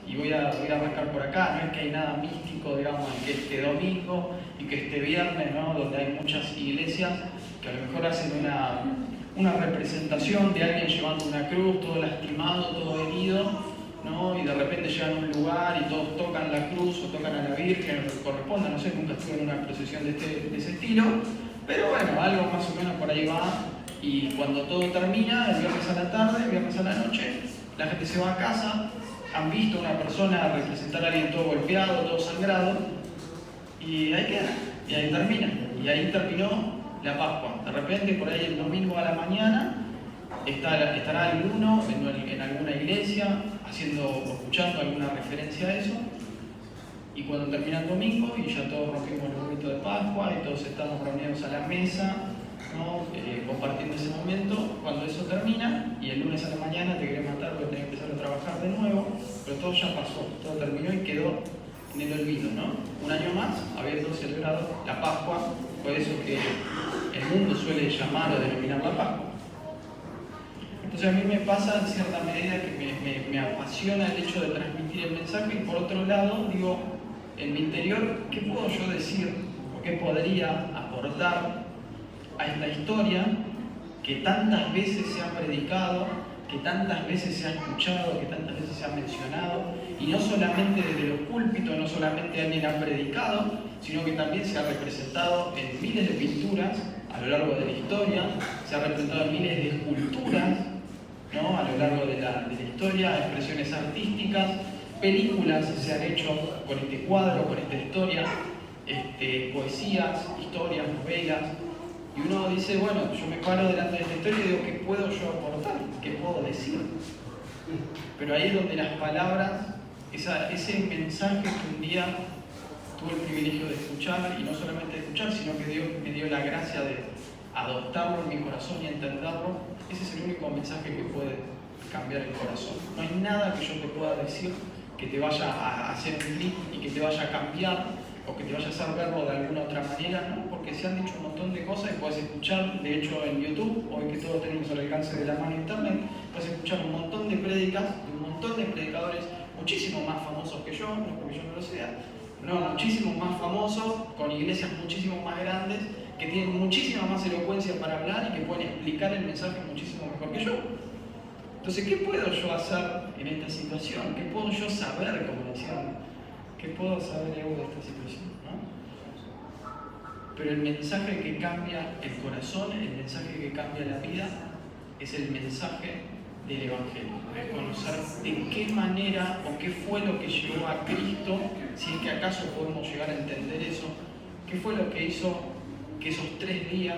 y voy a arrancar por acá. No es que hay nada místico, digamos, en que este domingo y que este viernes, ¿no? Donde hay muchas iglesias que a lo mejor hacen una representación de alguien llevando una cruz, todo lastimado, todo herido, ¿no? Y de repente llegan a un lugar y todos tocan la cruz o tocan a la Virgen, o lo que corresponda. No sé, nunca estuve en una procesión de ese estilo, pero bueno, algo más o menos por ahí va. Y cuando todo termina, el viernes a la tarde, el viernes a la noche, la gente se va a casa, han visto a una persona representar a alguien todo golpeado, todo sangrado, y ahí queda, y ahí termina. Y ahí terminó la Pascua. De repente, por ahí el domingo a la mañana, estará alguno en alguna iglesia o escuchando alguna referencia a eso, y cuando termina el domingo y ya todos rompimos el huevito de Pascua y todos estamos reunidos a la mesa, ¿no? Compartiendo ese momento, cuando eso termina y el lunes a la mañana te querés matar porque tenés que empezar a trabajar de nuevo, pero todo ya pasó, todo terminó y quedó en el olvido, ¿no? Un año más habiendo celebrado la Pascua, por eso que el mundo suele llamar o denominar la Pascua. Entonces a mí me pasa en cierta medida que me apasiona el hecho de transmitir el mensaje, y por otro lado digo, en mi interior, ¿qué puedo yo decir o qué podría aportar a esta historia que tantas veces se ha predicado, que tantas veces se ha escuchado, que tantas veces se ha mencionado, y no solamente desde los púlpitos, no solamente alguien ha predicado, sino que también se ha representado en miles de pinturas a lo largo de la historia, se ha representado en miles de esculturas, ¿no? A lo largo de la historia, expresiones artísticas, películas se han hecho con este cuadro, con esta historia, poesías, historias, novelas. Y uno dice, bueno, yo me paro delante de esta historia y digo, ¿qué puedo yo aportar? ¿Qué puedo decir? Pero ahí es donde las palabras, ese mensaje que un día tuve el privilegio de escuchar, y no solamente de escuchar, sino que Dios me dio la gracia de adoptarlo en mi corazón y entenderlo, ese es el único mensaje que puede cambiar el corazón. No hay nada que yo te pueda decir que te vaya a hacer un clic y que te vaya a cambiar, o que te vaya a hacer verlo de alguna otra manera, ¿no? Porque se han dicho un montón de cosas y puedes escuchar, de hecho en YouTube, hoy que todos tenemos al alcance de la mano internet, puedes escuchar un montón de prédicas de un montón de predicadores muchísimo más famosos que yo, no porque yo no lo sea, no, muchísimo más famosos, con iglesias muchísimo más grandes, que tienen muchísima más elocuencia para hablar y que pueden explicar el mensaje muchísimo mejor que yo. Entonces, ¿qué puedo yo hacer en esta situación? ¿Qué puedo yo saber, como decían? ¿Qué puedo saber yo de esta situación? ¿No? Pero el mensaje que cambia el corazón, el mensaje que cambia la vida, es el mensaje del Evangelio. Es conocer de qué manera o qué fue lo que llevó a Cristo, si es que acaso podemos llegar a entender eso, qué fue lo que hizo que esos 3 días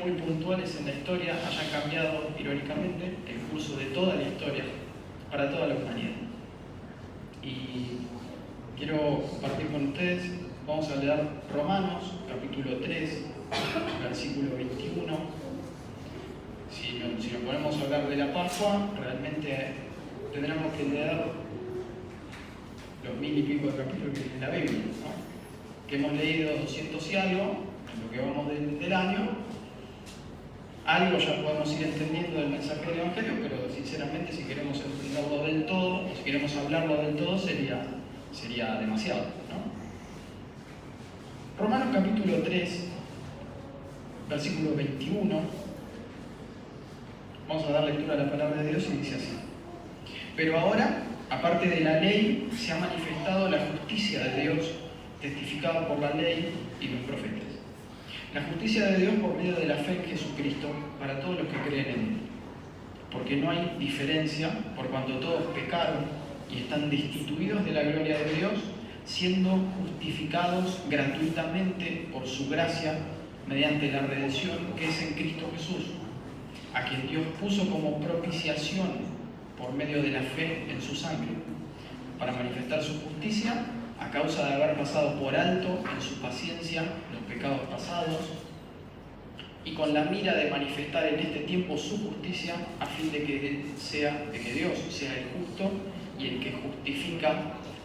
muy puntuales en la historia hayan cambiado, irónicamente, el curso de toda la historia para toda la humanidad. Y quiero compartir con ustedes, vamos a leer Romanos, capítulo 3, versículo 21. Si nos ponemos a hablar de la Pascua, realmente tendremos que leer los 1000 y pico de capítulos que tiene la Biblia, ¿no? Que hemos leído 200 y algo, en lo que vamos del año. Algo ya podemos ir entendiendo del mensaje del Evangelio, pero sinceramente si queremos entenderlo del todo, o si queremos hablarlo del todo, sería demasiado, ¿no? Romanos capítulo 3, versículo 21. Vamos a dar lectura a la palabra de Dios y dice así. Pero ahora, aparte de la ley, se ha manifestado la justicia de Dios, testificada por la ley y los profetas. La justicia de Dios por medio de la fe en Jesucristo para todos los que creen en Él. Porque no hay diferencia, por cuanto todos pecaron y están destituidos de la gloria de Dios, siendo justificados gratuitamente por su gracia mediante la redención que es en Cristo Jesús, a quien Dios puso como propiciación por medio de la fe en su sangre, para manifestar su justicia a causa de haber pasado por alto en su paciencia los pecados pasados, y con la mira de manifestar en este tiempo su justicia, a fin de que Dios sea el justo y el que justifica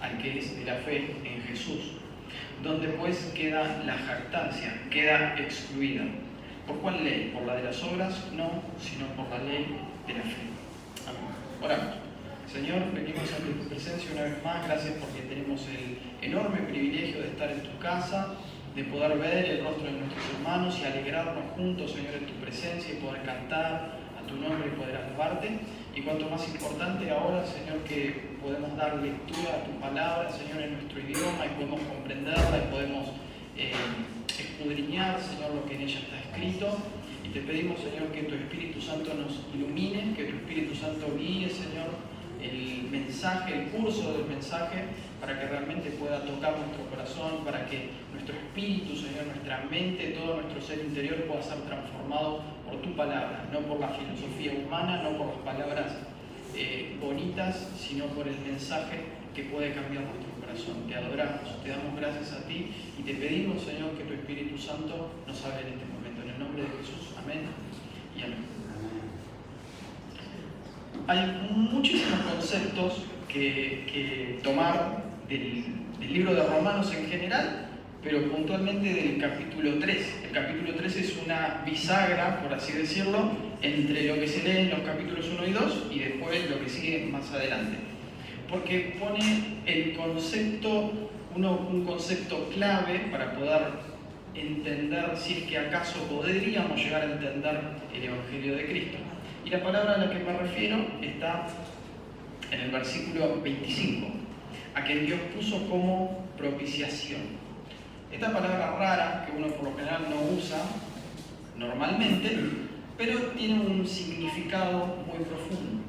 al que es de la fe en Jesús. Donde pues queda la jactancia, queda excluida. ¿Por cuál ley? ¿Por la de las obras? No, sino por la ley de la fe. Amén. Oramos. Señor, venimos ante tu presencia una vez más. Gracias porque tenemos el enorme privilegio de estar en tu casa, de poder ver el rostro de nuestros hermanos y alegrarnos juntos, Señor, en tu presencia y poder cantar a tu nombre y poder alabarte. Y cuanto más importante ahora, Señor, que podemos dar lectura a tu palabra, Señor, en nuestro idioma y podemos comprenderla y podemos escudriñar, Señor, lo que en ella está escrito. Y te pedimos, Señor, que tu Espíritu Santo nos ilumine, que tu Espíritu Santo guíe, Señor, el mensaje, el curso del mensaje, para que realmente pueda tocar nuestro corazón, para que nuestro espíritu, Señor, nuestra mente, todo nuestro ser interior pueda ser transformado por tu palabra, no por la filosofía humana, no por las palabras bonitas, sino por el mensaje que puede cambiar nuestro corazón. Te adoramos, te damos gracias a ti y te pedimos, Señor, que tu Espíritu Santo nos hable en este momento. En el nombre de Jesús, amén y amén. Hay muchísimos conceptos que tomar del libro de Romanos en general, pero puntualmente del capítulo 3. El capítulo 3 es una bisagra, por así decirlo, entre lo que se lee en los capítulos 1 y 2 y después lo que sigue más adelante. Porque pone el concepto, un concepto clave para poder entender si es que acaso podríamos llegar a entender el Evangelio de Cristo. Y la palabra a la que me refiero está en el versículo 25, a quien Dios puso como propiciación. Esta palabra rara, que uno por lo general no usa normalmente, pero tiene un significado muy profundo.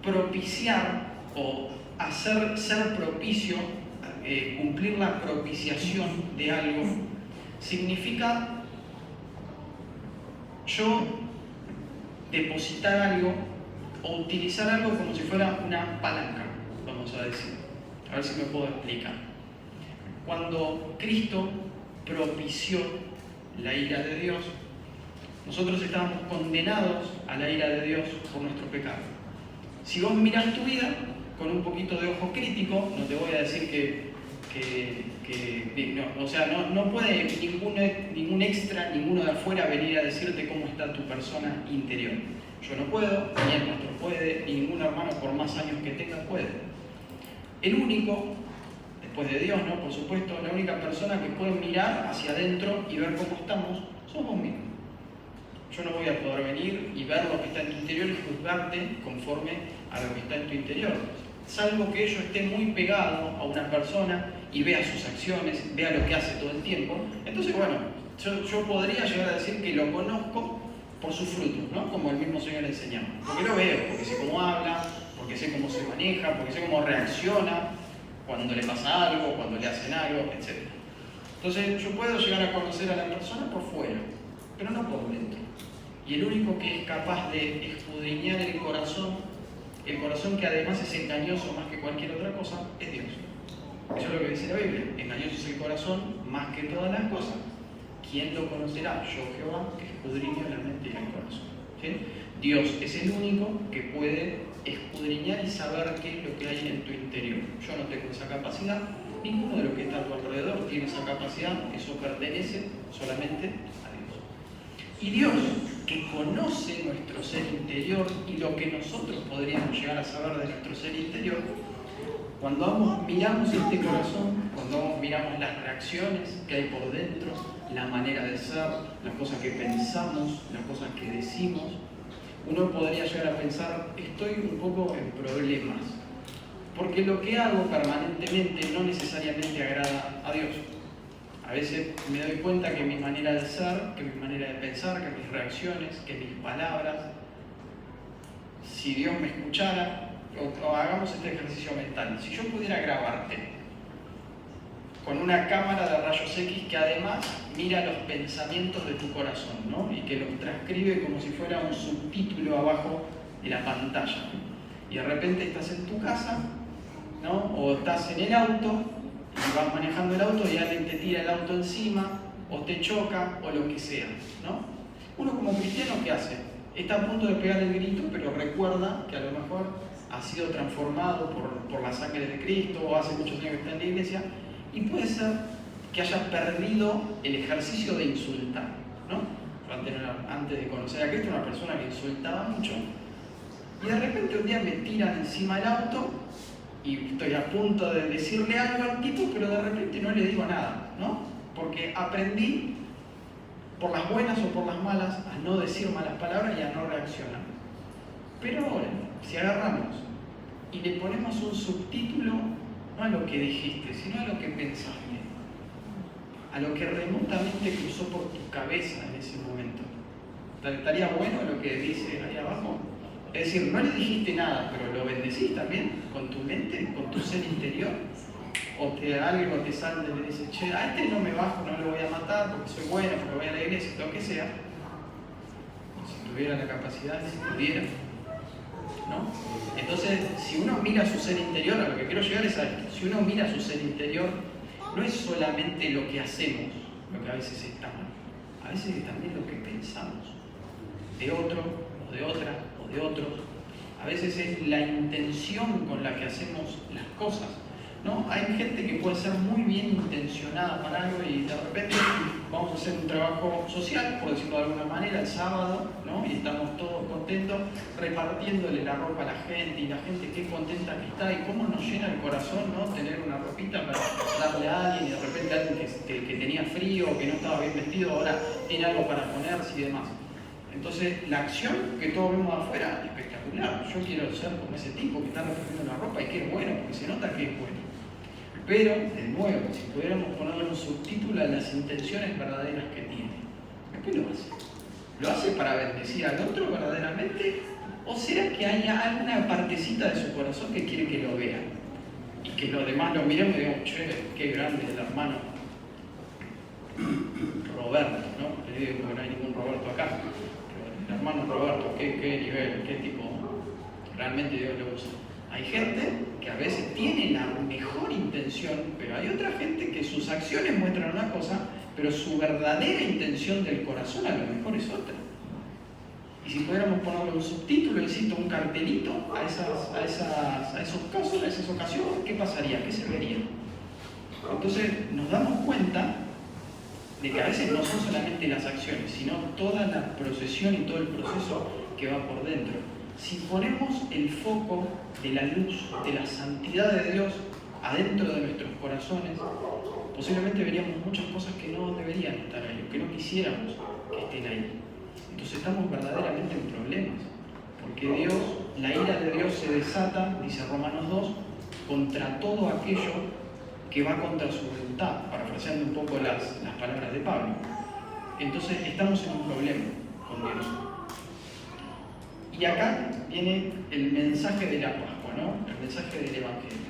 Propiciar o ser propicio, cumplir la propiciación de algo, significa yo depositar algo o utilizar algo como si fuera una palanca, vamos a decir. A ver si me puedo explicar. Cuando Cristo propició la ira de Dios, nosotros estábamos condenados a la ira de Dios por nuestro pecado. Si vos mirás tu vida con un poquito de ojo crítico, no te voy a decir no puede ningún extra, ninguno de afuera venir a decirte cómo está tu persona interior. Yo no puedo, ni el pastor puede, ni ningún hermano por más años que tenga puede. El único, después de Dios, ¿no? Por supuesto, la única persona que puede mirar hacia adentro y ver cómo estamos, sos vos mismo. Yo no voy a poder venir y ver lo que está en tu interior y juzgarte conforme a lo que está en tu interior. Salvo que yo esté muy pegado a una persona y vea sus acciones, vea lo que hace todo el tiempo. Entonces, bueno, yo podría llegar a decir que lo conozco por sus frutos, ¿no? Como el mismo Señor enseñaba. Porque lo veo, porque sé cómo habla, porque sé cómo se maneja, porque sé cómo reacciona cuando le pasa algo, cuando le hacen algo, etc. Entonces, yo puedo llegar a conocer a la persona por fuera, pero no por dentro. Y el único que es capaz de escudriñar el corazón que además es engañoso más que cualquier otra cosa, es Dios. Eso es lo que dice la Biblia. Engañoso es el corazón más que todas las cosas. ¿Quién lo conocerá? Yo, Jehová, que escudriño la mente y el corazón. ¿Sí? Dios es el único que puede escudriñar y saber qué es lo que hay en tu interior. Yo no tengo esa capacidad. Ninguno de los que está a tu alrededor tiene esa capacidad. Eso pertenece solamente a Dios. Y Dios, que conoce nuestro ser interior y lo que nosotros podríamos llegar a saber de nuestro ser interior, cuando miramos este corazón, cuando miramos las reacciones que hay por dentro, la manera de ser, las cosas que pensamos, las cosas que decimos, uno podría llegar a pensar, estoy un poco en problemas, porque lo que hago permanentemente no necesariamente agrada a Dios. A veces me doy cuenta que mi manera de ser, que mi manera de pensar, que mis reacciones, que mis palabras, si Dios me escuchara, o hagamos este ejercicio mental, si yo pudiera grabarte con una cámara de rayos X que además mira los pensamientos de tu corazón, ¿no? Y que los transcribe como si fuera un subtítulo abajo de la pantalla. Y de repente estás en tu casa, ¿no? O estás en el auto, y vas manejando el auto y alguien te tira el auto encima, o te choca, o lo que sea, ¿no? Uno como cristiano, ¿qué hace? Está a punto de pegar el grito, pero recuerda que a lo mejor ha sido transformado por la sangre de Cristo, o hace muchos años que está en la iglesia, y puede ser que haya perdido el ejercicio de insultar, ¿no? Antes de conocer a Cristo, una persona que insultaba mucho. Y de repente un día me tiran encima del auto y estoy a punto de decirle algo al tipo, pero de repente no le digo nada, ¿no? Porque aprendí, por las buenas o por las malas, a no decir malas palabras y a no reaccionar. Pero ahora, si agarramos y le ponemos un subtítulo, no a lo que dijiste, sino a lo que pensaste, a lo que remotamente cruzó por tu cabeza en ese momento. ¿Estaría bueno lo que dice ahí abajo? Es decir, no le dijiste nada, pero lo bendecís también con tu mente, con tu ser interior. O que algo te sale y le dice, che, a este no me bajo, no lo voy a matar porque soy bueno, porque voy a la iglesia, lo que sea. Si tuviera la capacidad, si pudiera, ¿no? Entonces, si uno mira su ser interior, a lo que quiero llegar es a esto. Si uno mira su ser interior, no es solamente lo que hacemos, lo que a veces está mal. A veces es también lo que pensamos de otro, o de otra, o de otros. A veces es la intención con la que hacemos las cosas, ¿no? Hay gente que puede ser muy bien intencionada para algo y de repente vamos a hacer un trabajo social, por decirlo de alguna manera, el sábado, ¿no? Y estamos todos contentos repartiéndole la ropa a la gente y la gente qué contenta que está y cómo nos llena el corazón, ¿no? Tener una ropita para darle a alguien y de repente alguien que tenía frío o que no estaba bien vestido ahora tiene algo para ponerse y demás. Entonces, la acción que todos vemos afuera es espectacular. Yo quiero ser como ese tipo que está repartiendo la ropa y que es bueno, porque se nota que es bueno. Pero, de nuevo, si pudiéramos ponerle un subtítulo a las intenciones verdaderas que tiene, ¿por qué lo hace? ¿Lo hace para bendecir al otro verdaderamente? ¿O será que hay alguna partecita de su corazón que quiere que lo vea? Y que los demás lo miremos y digamos, che, qué grande el hermano Roberto, ¿no? Le digo que no hay ningún Roberto acá. El hermano Roberto, qué nivel, qué tipo, realmente Dios lo usa. Hay gente que a veces tiene la mejor intención, pero hay otra gente que sus acciones muestran una cosa, pero su verdadera intención del corazón a lo mejor es otra. Y si pudiéramos ponerle un subtítulo, insisto, un cartelito a esos casos, a esas ocasiones, ¿qué pasaría? ¿Qué se vería? Entonces nos damos cuenta de que a veces no son solamente las acciones, sino toda la procesión y todo el proceso que va por dentro. Si ponemos el foco de la luz, de la santidad de Dios adentro de nuestros corazones, posiblemente veríamos muchas cosas que no deberían estar ahí, o que no quisiéramos que estén ahí. Entonces estamos verdaderamente en problemas, porque Dios, la ira de Dios se desata, dice Romanos 2, contra todo aquello que va contra su voluntad, parafraseando un poco las palabras de Pablo. Entonces estamos en un problema con Dios. Y acá viene el mensaje de la Pascua, ¿no? El mensaje del Evangelio.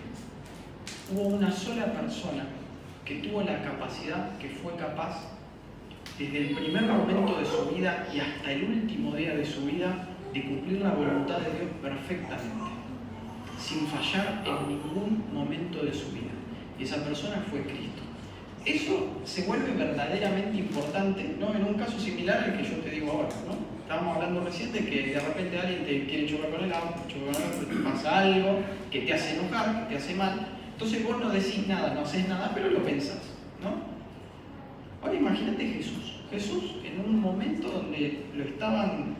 Hubo una sola persona que tuvo la capacidad, que fue capaz, desde el primer momento de su vida y hasta el último día de su vida, de cumplir la voluntad de Dios perfectamente, sin fallar en ningún momento de su vida. Y esa persona fue Cristo. Eso se vuelve verdaderamente importante, ¿no? En un caso similar al que yo te digo ahora, ¿no? Estábamos hablando recién de que de repente alguien te quiere chocar con el auto, te pasa algo que te hace enojar, que te hace mal. Entonces vos no decís nada, no haces nada, pero lo pensás, ¿no? Ahora imagínate Jesús. Jesús en un momento donde lo estaban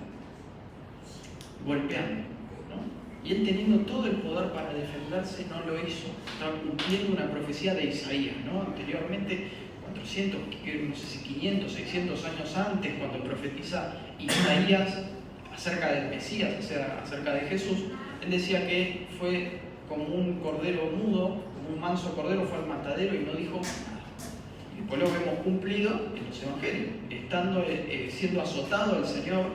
golpeando, ¿no? Y él teniendo todo el poder para defenderse, no lo hizo. Estaba cumpliendo una profecía de Isaías, ¿no? Anteriormente, 400, no sé si 500, 600 años antes, cuando profetiza Isaías acerca del Mesías, acerca de Jesús, él decía que fue como un cordero mudo, como un manso cordero, fue al matadero y no dijo nada. Y después lo vemos cumplido en los evangelios, estando siendo azotado el Señor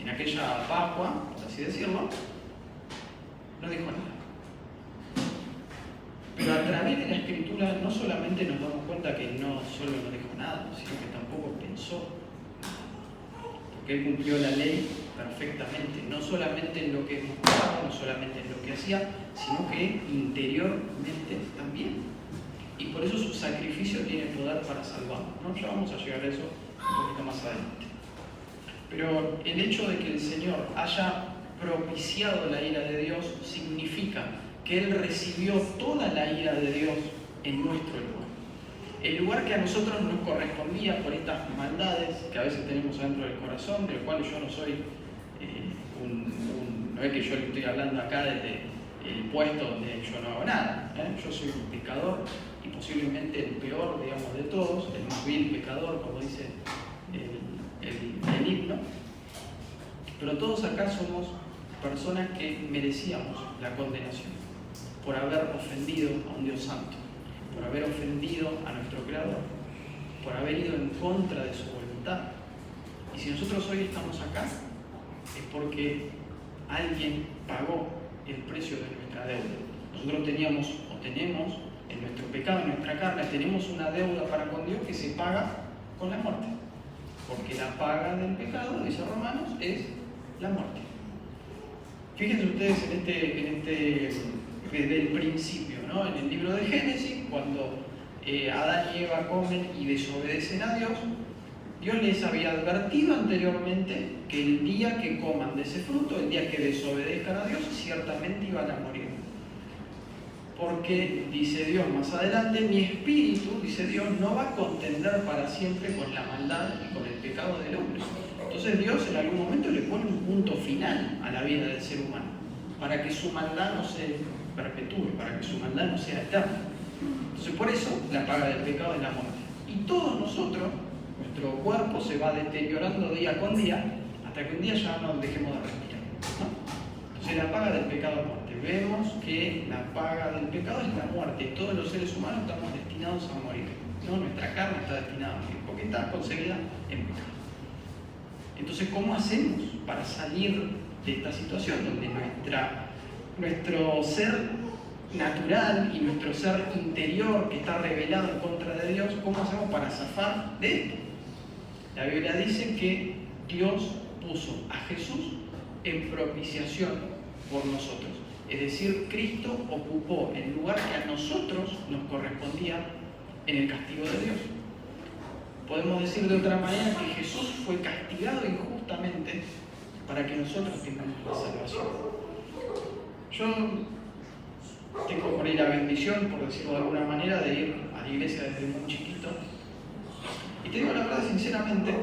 en aquella Pascua, por así decirlo, no dijo nada. Pero a través de la Escritura no solamente nos damos cuenta que no solo no dijo nada, sino que tampoco pensó nada. Porque él cumplió la ley perfectamente, no solamente en lo que mostraba, no solamente en lo que hacía, sino que interiormente también. Y por eso su sacrificio tiene poder para salvarnos, ¿no? Ya vamos a llegar a eso un poquito más adelante. Pero el hecho de que el Señor haya propiciado la ira de Dios significa que Él recibió toda la ira de Dios en nuestro lugar. El lugar que a nosotros nos correspondía por estas maldades que a veces tenemos adentro del corazón, de los cuales yo no soy no es que yo le estoy hablando acá desde el puesto donde yo no hago nada, yo soy un pecador y posiblemente el peor, digamos, de todos, el más vil pecador, como dice el himno, pero todos acá somos personas que merecíamos la condenación por haber ofendido a un Dios santo, por haber ofendido a nuestro Creador, por haber ido en contra de su voluntad. Y si nosotros hoy estamos acá, es porque alguien pagó el precio de nuestra deuda. Nosotros teníamos o tenemos en nuestro pecado, en nuestra carne, tenemos una deuda para con Dios que se paga con la muerte. Porque la paga del pecado, dice Romanos, es la muerte. Fíjense ustedes desde el principio, ¿no? En el libro de Génesis, cuando Adán y Eva comen y desobedecen a Dios, Dios les había advertido anteriormente que el día que coman de ese fruto, el día que desobedezcan a Dios, ciertamente iban a morir. Porque, dice Dios más adelante, mi espíritu, dice Dios, no va a contender para siempre con la maldad y con el pecado del hombre. Entonces Dios en algún momento le pone un punto final a la vida del ser humano, para que su maldad no se perpetúe, para que su maldad no sea eterna. Entonces por eso la paga del pecado es la muerte. Y todos nosotros, nuestro cuerpo se va deteriorando día con día, hasta que un día ya no dejemos de respirar, ¿no? Entonces la paga del pecado es muerte. Vemos que la paga del pecado es la muerte. Todos los seres humanos estamos destinados a morir, ¿no? Nuestra carne está destinada a morir, porque está concebida en pecado. Entonces, ¿cómo hacemos para salir de esta situación donde nuestro ser natural y nuestro ser interior que está rebelado en contra de Dios, cómo hacemos para zafar de esto? La Biblia dice que Dios puso a Jesús en propiciación por nosotros. Es decir, Cristo ocupó el lugar que a nosotros nos correspondía en el castigo de Dios. Podemos decir de otra manera que Jesús fue castigado injustamente para que nosotros tengamos la salvación. Yo tengo por ahí la bendición, por decirlo de alguna manera, de ir a la iglesia desde muy chiquito. Y te digo la verdad, sinceramente,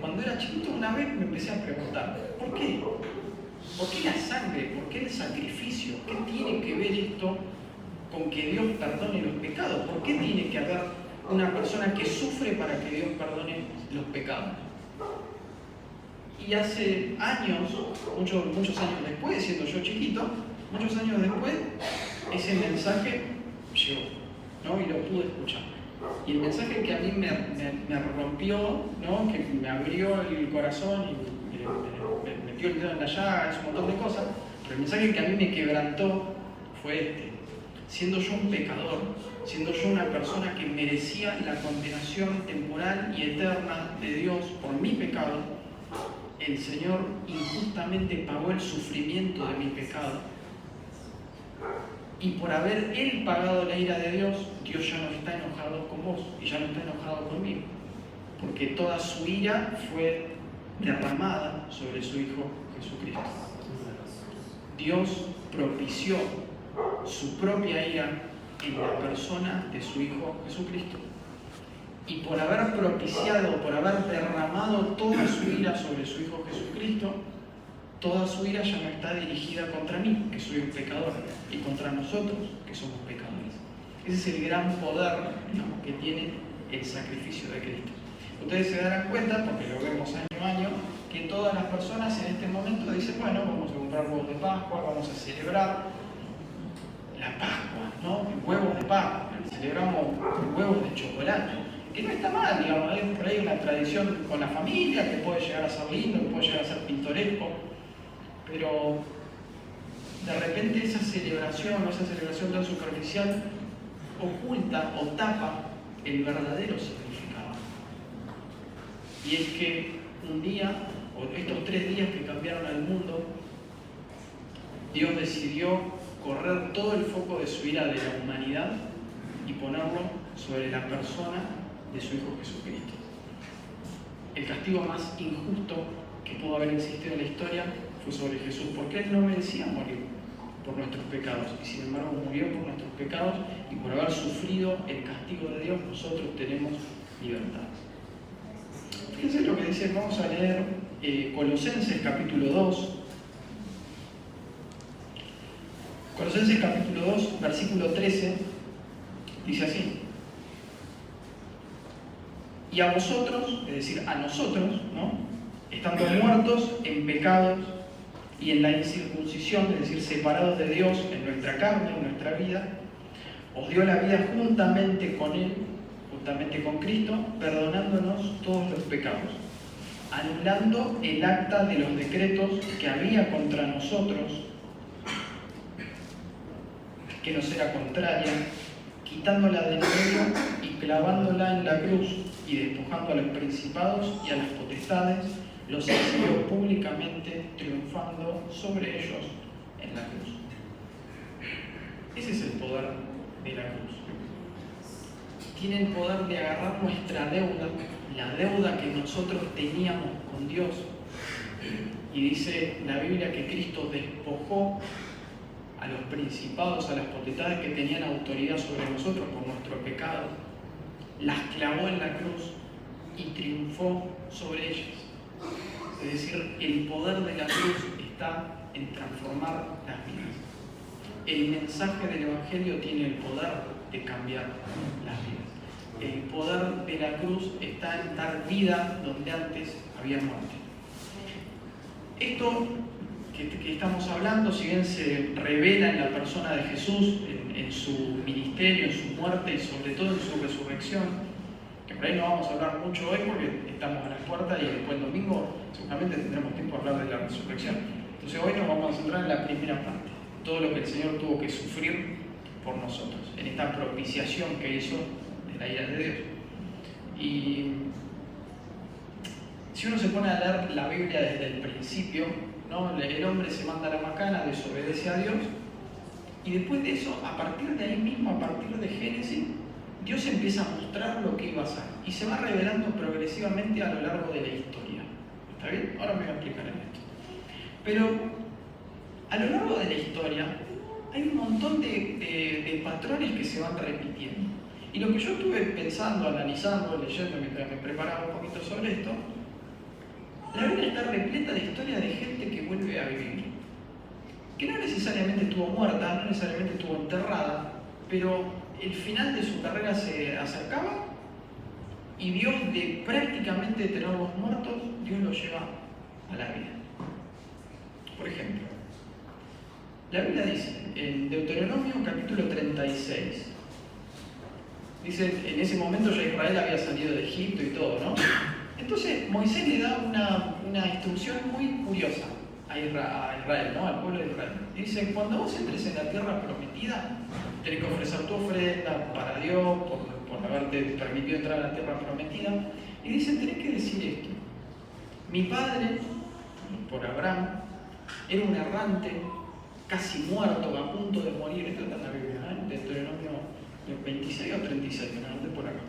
cuando era chiquito una vez me empecé a preguntar, ¿por qué? ¿Por qué la sangre? ¿Por qué el sacrificio? ¿Qué tiene que ver esto con que Dios perdone los pecados? ¿Por qué tiene que haber una persona que sufre para que Dios perdone los pecados? Y hace años, muchos años después, siendo yo chiquito, muchos años después, ese mensaje llegó, ¿no? Y lo pude escuchar. Y el mensaje que a mí me rompió, ¿no? Que me abrió el corazón y me metió el dedo en la llaga, es un montón de cosas, pero el mensaje que a mí me quebrantó fue este. Siendo yo un pecador, siendo yo una persona que merecía la condenación temporal y eterna de Dios por mi pecado, el Señor injustamente pagó el sufrimiento de mi pecado. Y por haber Él pagado la ira de Dios, Dios ya no está enojado con vos y ya no está enojado conmigo. Porque toda su ira fue derramada sobre su Hijo Jesucristo. Dios propició su propia ira en la persona de su Hijo Jesucristo. Y por haber propiciado, por haber derramado toda su ira sobre su Hijo Jesucristo, toda su ira ya no está dirigida contra mí, que soy un pecador, y contra nosotros, que somos pecadores. Ese es el gran poder, ¿no?, que tiene el sacrificio de Cristo. Ustedes se darán cuenta, porque lo vemos año a año, que todas las personas en este momento dicen, bueno, vamos a comprar huevos de Pascua, vamos a celebrar la Pascua, ¿no? Huevos de Pascua, celebramos huevos de chocolate, que no está mal, digamos, hay por ahí una tradición con la familia que puede llegar a ser lindo, que puede llegar a ser pintoresco, pero de repente esa celebración tan superficial oculta o tapa el verdadero significado. Y es que un día, o estos 3 días que cambiaron al mundo, Dios decidió correr todo el foco de su ira de la humanidad y ponerlo sobre la persona de su Hijo Jesucristo. El castigo más injusto que pudo haber existido en la historia fue sobre Jesús, porque Él no merecía morir por nuestros pecados, y sin embargo murió por nuestros pecados, y por haber sufrido el castigo de Dios, nosotros tenemos libertad. Fíjense lo que dice, vamos a leer Colosenses capítulo 2. Colosenses capítulo 2, versículo 13, dice así: y a vosotros, es decir, a nosotros, ¿no?, estando muertos en pecados y en la incircuncisión, es decir, separados de Dios en nuestra carne, en nuestra vida, os dio la vida juntamente con Él, juntamente con Cristo, perdonándonos todos los pecados, anulando el acta de los decretos que había contra nosotros, que nos era contraria, quitándola del medio y clavándola en la cruz, y despojando a los principados y a las potestades, los exhibió públicamente, triunfando sobre ellos en la cruz. Ese es el poder de la cruz. Tiene el poder de agarrar nuestra deuda, la deuda que nosotros teníamos con Dios. Y dice la Biblia que Cristo despojó a los principados, a las potestades que tenían autoridad sobre nosotros por nuestro pecado, las clavó en la cruz y triunfó sobre ellas. Es decir, el poder de la cruz está en transformar las vidas. El mensaje del Evangelio tiene el poder de cambiar las vidas. El poder de la cruz está en dar vida donde antes había muerte. Esto que estamos hablando, si bien se revela en la persona de Jesús, en su ministerio, en su muerte y sobre todo en su resurrección, que por ahí no vamos a hablar mucho hoy porque estamos a las puertas y después el domingo seguramente tendremos tiempo de hablar de la resurrección. Entonces hoy nos vamos a centrar en la primera parte, todo lo que el Señor tuvo que sufrir por nosotros, en esta propiciación que hizo de la ira de Dios. Y si uno se pone a leer la Biblia desde el principio, ¿no?, el hombre se manda a la macana, desobedece a Dios, y después de eso, a partir de ahí mismo, a partir de Génesis, Dios empieza a mostrar lo que iba a hacer y se va revelando progresivamente a lo largo de la historia. ¿Está bien? Ahora me voy a explicar en esto. Pero a lo largo de la historia hay un montón de patrones que se van repitiendo. Y lo que yo estuve pensando, analizando, leyendo mientras me preparaba un poquito sobre esto, la Biblia está repleta de historias de gente que vuelve a vivir, que no necesariamente estuvo muerta, no necesariamente estuvo enterrada, pero el final de su carrera se acercaba y Dios, de prácticamente tenerlos muertos, Dios los lleva a la vida. Por ejemplo, la Biblia dice en Deuteronomio capítulo 36, dice, en ese momento ya Israel había salido de Egipto y todo, ¿no? Entonces Moisés le da una instrucción muy curiosa a Israel, ¿no?, al pueblo de Israel. Y dice, cuando vos entres en la tierra prometida, tenés que ofrecer tu ofrenda para Dios, por haberte permitido entrar a la tierra prometida. Y dice, tenés que decir esto: mi padre, por Abraham, era un errante, casi muerto, a punto de morir. Esto está en la Biblia, ¿eh?, de Deuteronomio 26 o 36, me lo anoté por acá.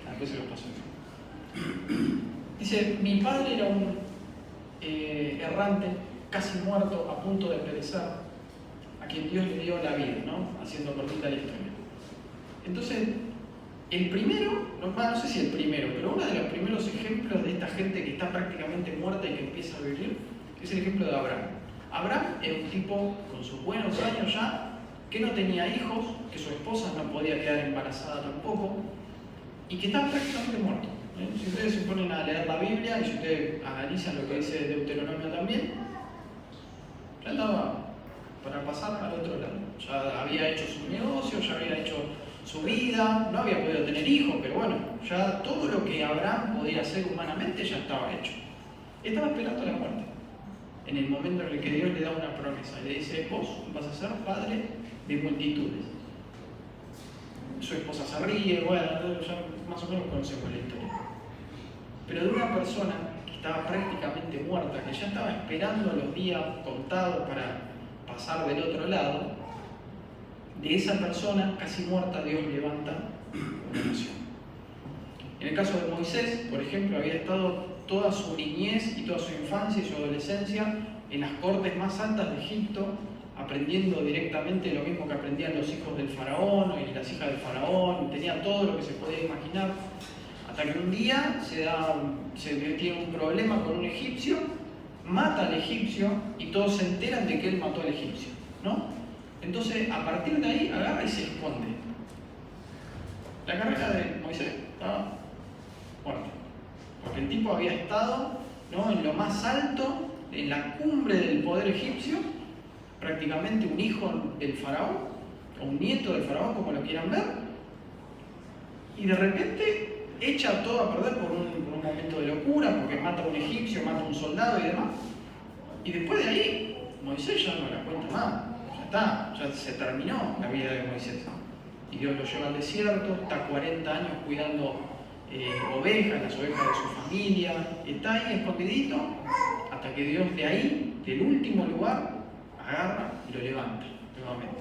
Después se lo paso. Dice, mi padre era un errante, casi muerto, a punto de perecer, a quien Dios le dio la vida, ¿no?, haciendo cortita la historia. Entonces, el primero, no sé si el primero, pero uno de los primeros ejemplos de esta gente que está prácticamente muerta y que empieza a vivir, es el ejemplo de Abraham. Abraham era un tipo con sus buenos años ya, que no tenía hijos, que su esposa no podía quedar embarazada tampoco, y que estaba prácticamente muerto. Si ustedes se ponen a leer la Biblia y si ustedes analizan lo que dice Deuteronomio también, ya estaba para pasar al otro lado. Ya había hecho su negocio, ya había hecho su vida, no había podido tener hijos, pero bueno, ya todo lo que Abraham podía hacer humanamente ya estaba hecho. Estaba esperando la muerte. En el momento en el que Dios le da una promesa, le dice, vos vas a ser padre de multitudes. Su esposa se ríe, bueno, ya más o menos conocemos la historia. Pero de una persona que estaba prácticamente muerta, que ya estaba esperando los días contados para pasar del otro lado, de esa persona casi muerta Dios levanta una nación. En el caso de Moisés, por ejemplo, había estado toda su niñez y toda su infancia y su adolescencia en las cortes más altas de Egipto, aprendiendo directamente lo mismo que aprendían los hijos del faraón y las hijas del faraón, tenía todo lo que se podía imaginar. Hasta que un día se tiene un problema con un egipcio, mata al egipcio y todos se enteran de que él mató al egipcio, ¿no? Entonces, a partir de ahí, agarra y se esconde. La carrera de Moisés estaba muerta, porque el tipo había estado, ¿no?, en lo más alto, en la cumbre del poder egipcio, prácticamente un hijo del faraón, o un nieto del faraón, como lo quieran ver, y de repente echa todo a perder por un momento de locura, porque mata a un egipcio, mata a un soldado y demás. Y después de ahí, Moisés ya no la cuenta más. Ya está, ya se terminó la vida de Moisés. Y Dios lo lleva al desierto, está 40 años cuidando ovejas, las ovejas de su familia, está ahí escondidito, hasta que Dios de ahí, del último lugar, agarra y lo levanta nuevamente.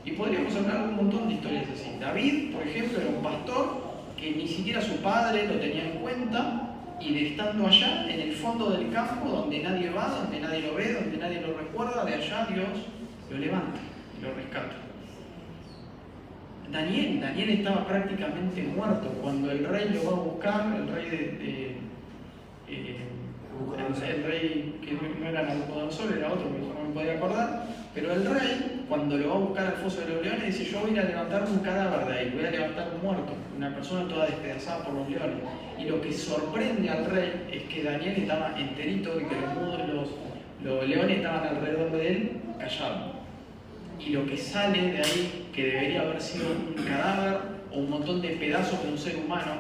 Y podríamos hablar de un montón de historias así. David, por ejemplo, era un pastor que ni siquiera su padre lo tenía en cuenta, y de estando allá, en el fondo del campo, donde nadie va, donde nadie lo ve, donde nadie lo recuerda, de allá Dios lo levanta y lo rescata. Daniel estaba prácticamente muerto cuando el rey lo va a buscar, el rey el rey que no era Nabucodonosor, era otro, que no me podía acordar, pero el rey, cuando lo va a buscar al foso de los leones, dice: yo voy a ir a levantar un cadáver de ahí, voy a levantar un muerto, una persona toda despedazada por los leones. Y lo que sorprende al rey es que Daniel estaba enterito y que los leones estaban alrededor de él, callados. Y lo que sale de ahí, que debería haber sido un cadáver o un montón de pedazos de un ser humano,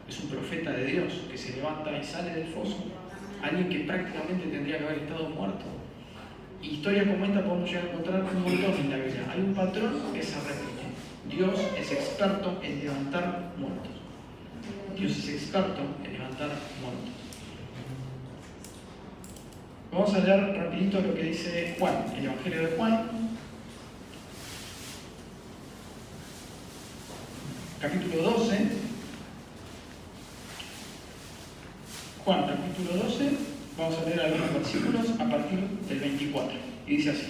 es un profeta de Dios que se levanta y sale del foso. Alguien que prácticamente tendría que haber estado muerto. Y historias como esta podemos llegar a encontrar un montón en la Biblia. Hay un patrón que se repite. Dios es experto en levantar muertos. Dios es experto en levantar muertos. Vamos a leer rapidito lo que dice Juan, el Evangelio de Juan, capítulo 12. Juan, capítulo 12, vamos a leer algunos versículos a partir del 24. Y dice así: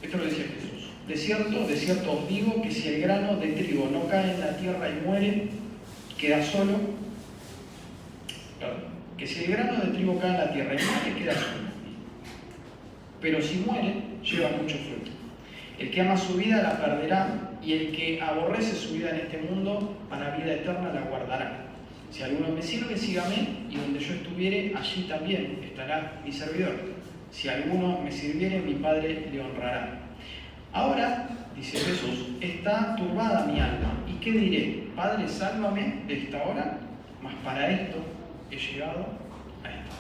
esto lo decía Jesús: de cierto os digo que si el grano de trigo no cae en la tierra y muere, queda solo. Que si el grano de trigo cae en la tierra y muere, queda solo. Pero si muere, lleva mucho fruto. El que ama su vida la perderá, y el que aborrece su vida en este mundo, para vida eterna la guardará. Si alguno me sirve, sígame, y donde yo estuviere, allí también estará mi servidor. Si alguno me sirviere, mi Padre le honrará. Ahora, dice Jesús, está turbada mi alma. ¿Y qué diré? Padre, sálvame de esta hora, mas para esto he llegado a esto.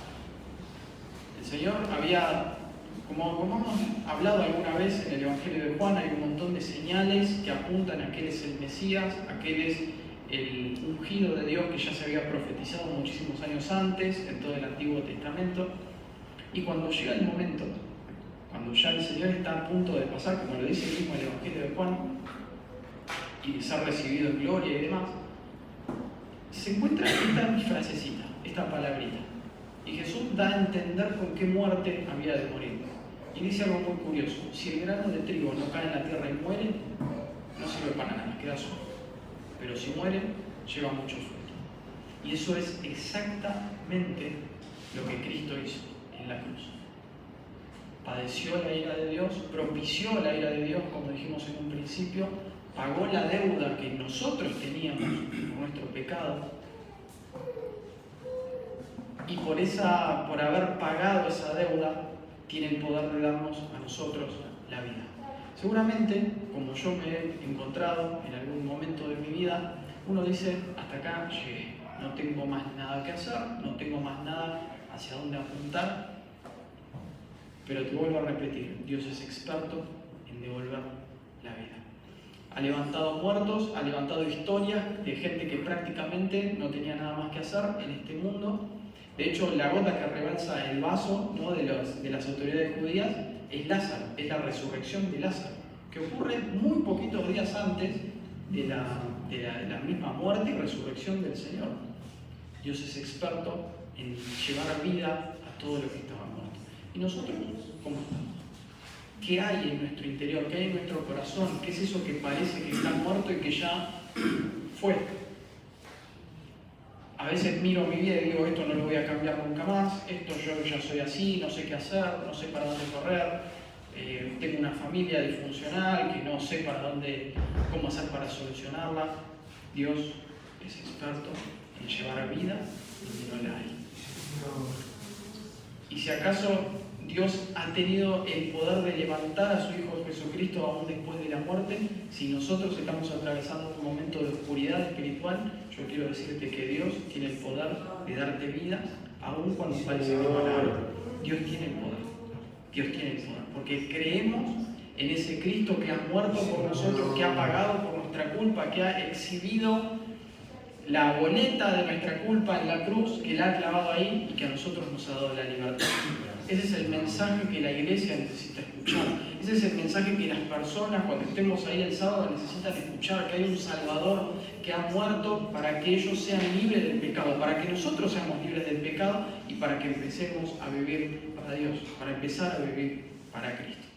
El Señor había, como hemos hablado alguna vez en el Evangelio de Juan, hay un montón de señales que apuntan a que Él es el Mesías, a que Él es el ungido de Dios que ya se había profetizado muchísimos años antes en todo el Antiguo Testamento. Y cuando llega el momento, cuando ya el Señor está a punto de pasar, como lo dice el mismo el Evangelio de Juan, y de ser recibido en gloria y demás, se encuentra esta frasecita, esta palabrita. Y Jesús da a entender con qué muerte había de morir. Y dice algo muy curioso: si el grano de trigo no cae en la tierra y muere, no sirve para nada, queda solo. Pero si muere, lleva mucho fruto. Y eso es exactamente lo que Cristo hizo en la cruz. Padeció la ira de Dios, propició la ira de Dios, como dijimos en un principio, pagó la deuda que nosotros teníamos por nuestro pecado, y por haber pagado esa deuda, tiene el poder de darnos a nosotros la vida. Seguramente, como yo me he encontrado en algún momento de mi vida, uno dice: hasta acá llegué, no tengo más nada que hacer, no tengo más nada hacia dónde apuntar. Pero te vuelvo a repetir, Dios es experto en devolver la vida. Ha levantado muertos, ha levantado historias de gente que prácticamente no tenía nada más que hacer en este mundo. De hecho, la gota que rebalsa el vaso, ¿no?, de las autoridades judías es Lázaro, es la resurrección de Lázaro, que ocurre muy poquitos días antes de la misma muerte y resurrección del Señor. Dios es experto en llevar vida a todo lo que estaba muerto. ¿Y nosotros cómo estamos? ¿Qué hay en nuestro interior? ¿Qué hay en nuestro corazón? ¿Qué es eso que parece que está muerto y que ya fue? a veces miro mi vida y digo, esto no lo voy a cambiar nunca más, esto yo ya soy así, no sé qué hacer, no sé para dónde correr, tengo una familia disfuncional que no sé para dónde, cómo hacer para solucionarla. Dios es experto en llevar vida donde no la hay. Y si acaso Dios ha tenido el poder de levantar a su Hijo Jesucristo aún después de la muerte, si nosotros estamos atravesando un momento de oscuridad espiritual, yo quiero decirte que Dios tiene el poder de darte vida aún cuando parece que no la hay. Dios tiene el poder. Dios tiene el poder. Porque creemos en ese Cristo que ha muerto por nosotros, que ha pagado por nuestra culpa, que ha exhibido la boleta de nuestra culpa en la cruz, que la ha clavado ahí y que a nosotros nos ha dado la libertad. Ese es el mensaje que la iglesia necesita escuchar. Ese es el mensaje que las personas, cuando estemos ahí el sábado, necesitan escuchar, que hay un Salvador que ha muerto para que ellos sean libres del pecado, para que nosotros seamos libres del pecado y para que empecemos a vivir para Dios, para empezar a vivir para Cristo.